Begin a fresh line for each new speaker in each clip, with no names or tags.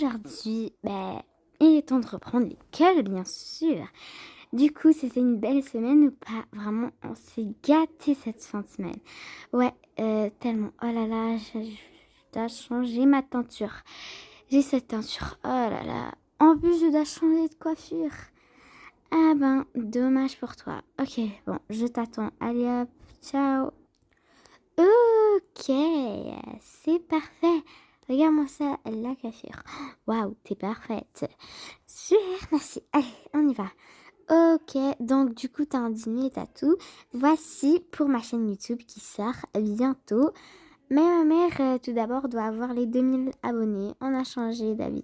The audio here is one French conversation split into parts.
aujourd'hui, il est temps de reprendre l'école, bien sûr. Du coup, c'était une belle semaine ou pas? Vraiment, on s'est gâté cette fin de semaine. Ouais, tellement. Oh là là, je dois changer ma teinture. J'ai cette teinture. Oh là là. En plus, je dois changer de coiffure. Ah ben, dommage pour toi. Ok, bon, je t'attends. Allez hop, ciao. Ok, c'est parfait. Regarde-moi ça, la coiffure. Waouh, t'es parfaite. Super, merci. Allez, on y va. Ok, donc du coup, t'as un dîner et t'as tout. Voici pour ma chaîne YouTube qui sort bientôt. Mais ma mère, tout d'abord, doit avoir les 2000 abonnés. On a changé d'avis.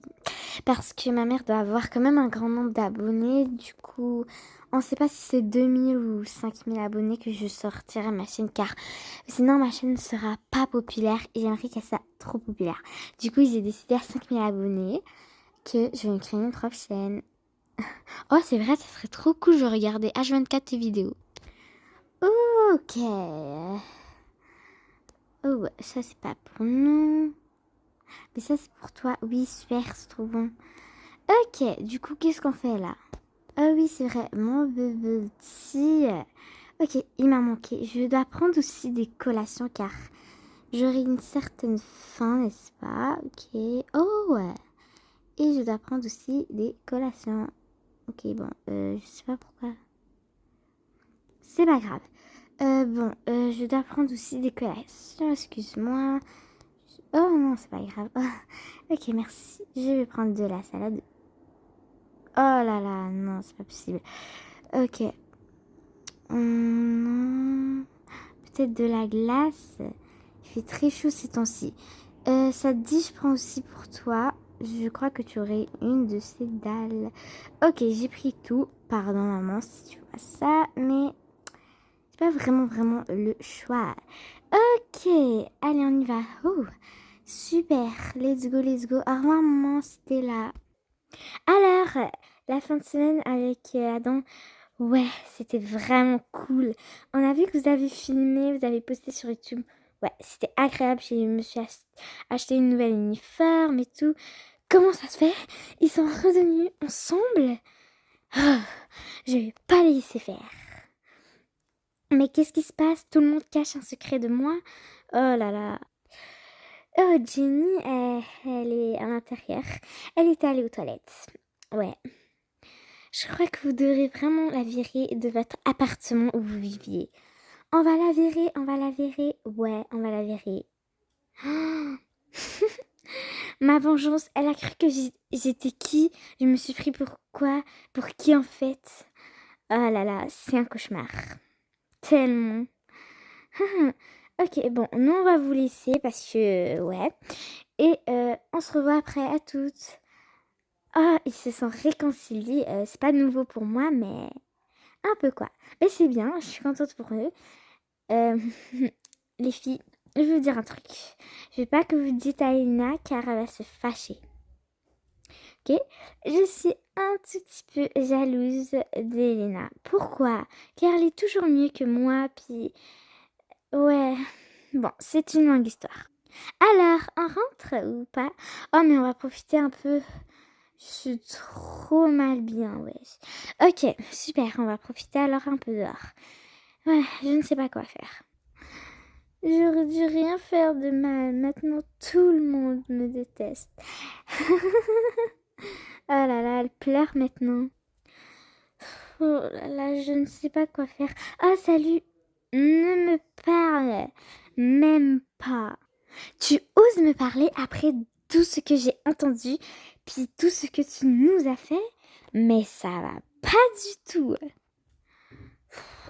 Parce que ma mère doit avoir quand même un grand nombre d'abonnés. Du coup, on ne sait pas si c'est 2000 ou 5000 abonnés que je sortirai ma chaîne. Car sinon, ma chaîne ne sera pas populaire. Et j'aimerais qu'elle soit trop populaire. Du coup, j'ai décidé à 5000 abonnés que je vais me créer une propre chaîne. Oh, c'est vrai, ça serait trop cool. Je regardais H24 tes vidéos. Ok. Oh, ça, c'est pas pour nous. Mais ça, c'est pour toi. Oui, super, c'est trop bon. Ok, du coup, qu'est-ce qu'on fait là? Ah oui, c'est vrai, mon bubble tea. Ok, il m'a manqué. Je dois prendre aussi des collations car j'aurai une certaine faim, n'est-ce pas? Ok. Oh ouais. Et je dois prendre aussi des collations. Ok, bon, je sais pas pourquoi. C'est pas grave. Je dois prendre aussi des collations. Excuse-moi. Oh non, c'est pas grave. Ok, merci. Je vais prendre de la salade. Oh là là, non, c'est pas possible. Ok. Peut-être de la glace. Il fait très chaud ces temps-ci. Ça te dit, je prends aussi pour toi. Je crois que tu aurais une de ces dalles. Ok, j'ai pris tout. Pardon, maman, si tu vois ça. Mais c'est pas vraiment le choix. Ok, allez, on y va. Oh, super. Let's go, let's go. Au revoir, maman, c'était là. Alors, la fin de semaine avec Adam, ouais, c'était vraiment cool. On a vu que vous avez filmé, vous avez posté sur YouTube. Ouais, c'était agréable. Je me suis acheté une nouvelle uniforme et tout. Comment ça se fait? Ils sont revenus ensemble? Ah, je vais pas les laisser faire. Mais qu'est-ce qui se passe? Tout le monde cache un secret de moi? Oh là là. Oh, Jenny, elle est à l'intérieur. Elle est allée aux toilettes. Ouais. Je crois que vous devrez vraiment la virer de votre appartement où vous viviez. On va la virer, on va la virer. Ouais, on va la virer. Oh, ma vengeance, elle a cru que j'étais qui? Je me suis pris pour quoi? Pour qui en fait? Oh là là, c'est un cauchemar. Tellement. Ok, bon, nous on va vous laisser parce que, ouais. Et on se revoit après, à toutes. Ah, ils se sont réconciliés. C'est pas nouveau pour moi, mais un peu quoi. Mais c'est bien, je suis contente pour eux. Euh, les filles, je vais vous dire un truc. Je veux pas que vous dites à Elena car elle va se fâcher. Ok? Je suis un tout petit peu jalouse d'Elena. Pourquoi? Car elle est toujours mieux que moi, puis... Ouais... Bon, c'est une longue histoire. Alors, on rentre ou pas? Oh, mais on va profiter un peu. Je suis trop mal bien, wesh. Ok, super, on va profiter alors un peu dehors. Ouais, je ne sais pas quoi faire. J'aurais dû rien faire de mal. Maintenant, tout le monde me déteste. Oh là là, elle pleure maintenant. Oh là là, je ne sais pas quoi faire. Oh, salut. Ne me parle même pas. Tu oses me parler après tout ce que j'ai entendu, puis tout ce que tu nous as fait? Mais ça va pas du tout.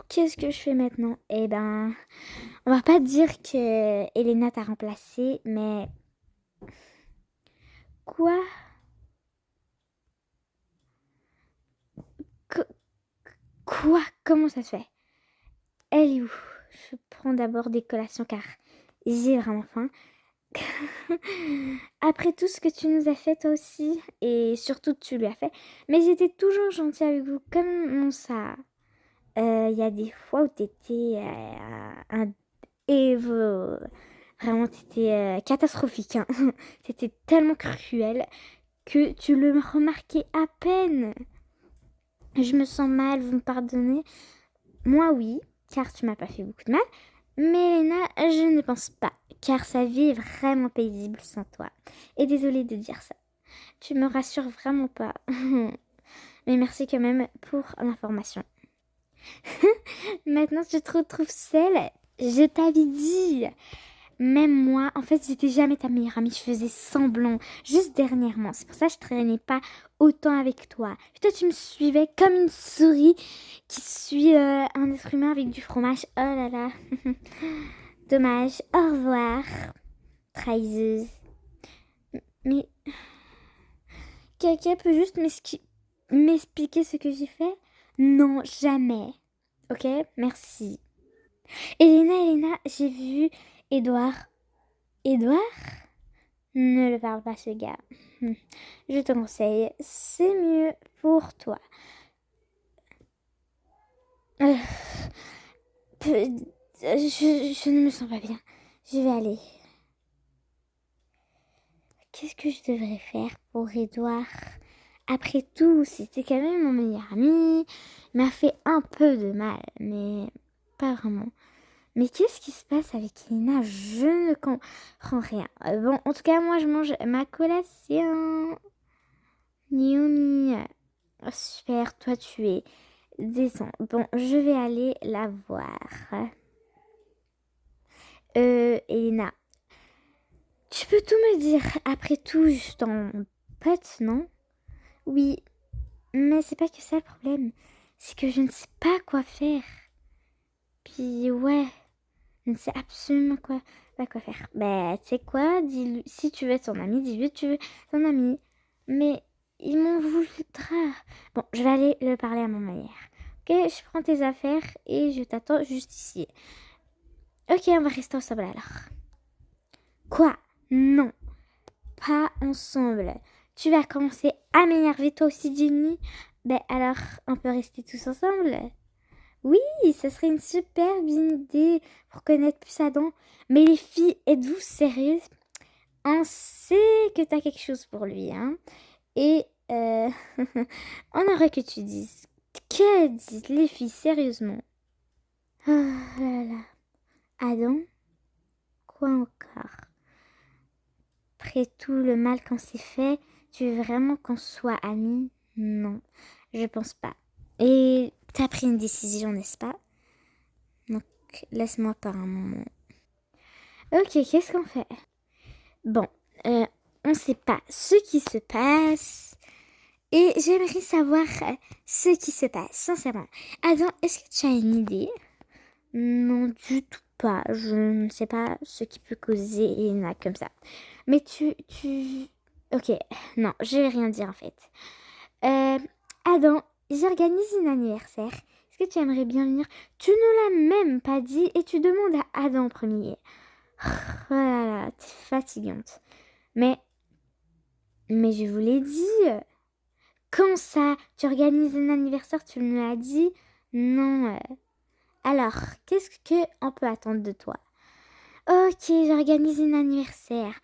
Qu'est-ce que je fais maintenant? Eh ben, on va pas dire que Elena t'a remplacé, mais... Quoi? Qu- Quoi? Comment ça se fait? Elle est où? Je prends d'abord des collations car j'ai vraiment faim. Après tout ce que tu nous as fait toi aussi, et surtout tu lui as fait, mais j'étais toujours gentille avec vous. Comment ça? Il y a des fois où t'étais un evil. Vraiment, t'étais catastrophique. Hein. T'étais tellement cruel que tu le remarquais à peine. Je me sens mal, vous me pardonnez? Moi, oui, car tu m'as pas fait beaucoup de mal. Mais Elena, je ne pense pas, car sa vie est vraiment paisible sans toi. Et désolée de dire ça. Tu me rassures vraiment pas. Mais merci quand même pour l'information. Maintenant, tu te retrouves seule. Je t'avais dit. Même moi, en fait, j'étais jamais ta meilleure amie. Je faisais semblant, juste dernièrement. C'est pour ça que je traînais pas autant avec toi. Puis toi, tu me suivais comme une souris qui suit un être humain avec du fromage. Oh là là. Dommage. Au revoir, trahiseuse. Mais quelqu'un peut juste m'expliquer ce que j'ai fait? Non, jamais. Ok, merci. Elena, j'ai vu Edouard. Edouard? Ne le parle pas, ce gars. Je te conseille, c'est mieux pour toi. Euh, je ne me sens pas bien. Je vais aller. Qu'est-ce que je devrais faire pour Edouard? Après tout, c'était quand même mon meilleur ami. Il m'a fait un peu de mal, mais pas vraiment. Mais qu'est-ce qui se passe avec Lina? Je ne comprends rien. Bon, en tout cas, moi, je mange ma collation. Naomi, oh, super, toi, tu es détend. Bon, je vais aller la voir. Elena, tu peux tout me dire. Après tout, juste en pote, non? Oui, mais c'est pas que ça le problème. C'est que je ne sais pas quoi faire. Puis, ouais. Je ne sais absolument pas quoi faire. Bah, tu sais quoi, dis-lui, si tu veux être son ami, dis-lui que tu veux son ami. Mais il m'en voudra. Bon, je vais aller le parler à ma manière. Ok, je prends tes affaires et je t'attends juste ici. Ok, on va rester ensemble alors. Quoi? Non, pas ensemble. Tu vas commencer à m'énerver toi aussi, Jenny? Ben alors, on peut rester tous ensemble? Oui, ça serait une superbe idée pour connaître plus Adam. Mais les filles, êtes-vous sérieuses? On sait que t'as quelque chose pour lui, hein. Et on aurait que tu dises. Que disent les filles, sérieusement? Oh là là. Adam? Quoi encore? Après tout le mal qu'on s'est fait, tu veux vraiment qu'on soit amis? Non, je pense pas. Et t'as pris une décision, n'est-ce pas? Donc, laisse-moi par un moment. Ok, qu'est-ce qu'on fait? Bon, on sait pas ce qui se passe. Et j'aimerais savoir ce qui se passe, sincèrement. Adam, est-ce que tu as une idée? Non, du tout pas. Je ne sais pas ce qui peut causer Elena comme ça. Mais Ok, non, je vais rien dire en fait. Adam, j'organise un anniversaire. Est-ce que tu aimerais bien venir? Tu ne l'as même pas dit et tu demandes à Adam en premier. Oh là là, t'es fatigante. Mais je vous l'ai dit. Quand ça? Tu organises un anniversaire, tu me l'as dit? Non. Alors, qu'est-ce qu'on peut attendre de toi? Ok, j'organise un anniversaire.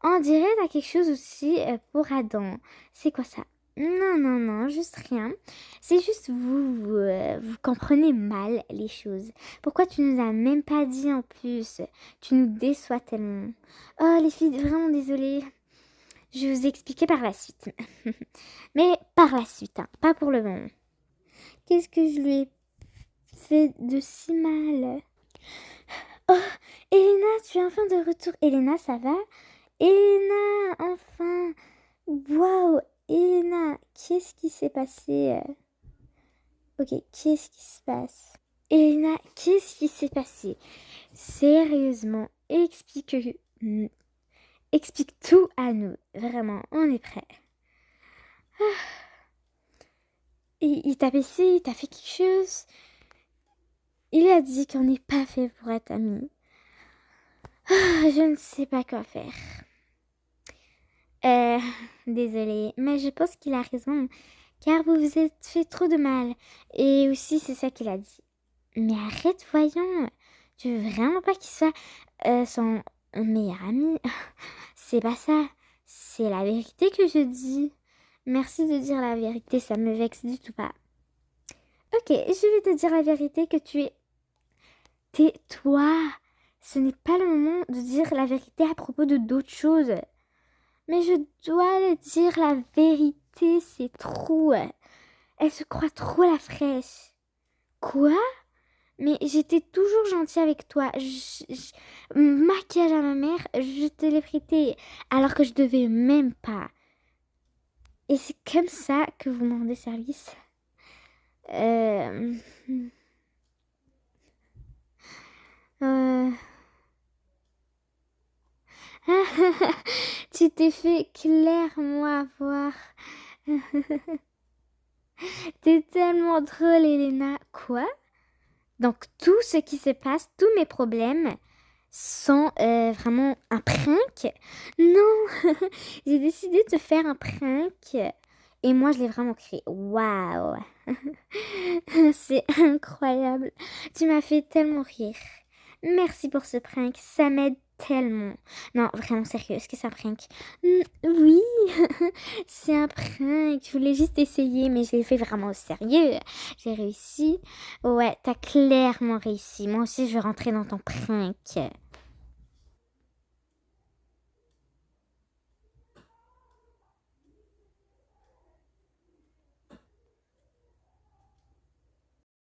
On dirait t'as quelque chose aussi pour Adam. C'est quoi ça? Non, non, non, juste rien. C'est juste vous comprenez mal les choses. Pourquoi tu nous as même pas dit en plus? Tu nous déçois tellement. Oh les filles, vraiment désolée. Je vais vous expliquer par la suite. Mais par la suite, hein, pas pour le moment. Qu'est-ce que je lui ai fait de si mal? Oh, Elena, tu es enfin de retour. Elena, ça va? Elena, enfin. Waouh, Elena, qu'est-ce qui s'est passé? Ok, qu'est-ce qui se passe? Elena, qu'est-ce qui s'est passé? Sérieusement, explique tout à nous. Vraiment, on est prêt. Il t'a baissé, il t'a fait quelque chose. Il a dit qu'on n'est pas fait pour être amis. Je ne sais pas quoi faire. Euh, Désolée, mais je pense qu'il a raison, car vous vous êtes fait trop de mal. Et aussi, c'est ça qu'il a dit. Mais arrête, voyons. Tu veux vraiment pas qu'il soit son meilleur ami? C'est pas ça. C'est la vérité que je dis. Merci de dire la vérité, ça me vexe du tout pas. Ok, je vais te dire la vérité que tu es... Tais-toi. Ce n'est pas le moment de dire la vérité à propos de d'autres choses. Mais je dois le dire, la vérité, c'est trop. Elle se croit trop la fraîche. Quoi? Mais j'étais toujours gentille avec toi. Maquillage à ma mère, je te l'ai prêté alors que je devais même pas. Et c'est comme ça que vous me rendez service. Euh... euh... Tu t'es fait clairement avoir. T'es tellement drôle, Elena. Quoi? Donc tout ce qui se passe, tous mes problèmes sont vraiment un prank? Non, j'ai décidé de faire un prank et moi je l'ai vraiment créé. Waouh, c'est incroyable. Tu m'as fait tellement rire. Merci pour ce prank, ça m'aide tellement. Non, vraiment sérieux, est-ce que c'est un prank? Oui, c'est un prank. Je voulais juste essayer, mais je l'ai fait vraiment au sérieux. J'ai réussi. Ouais, t'as clairement réussi. Moi aussi, je vais rentrer dans ton prank.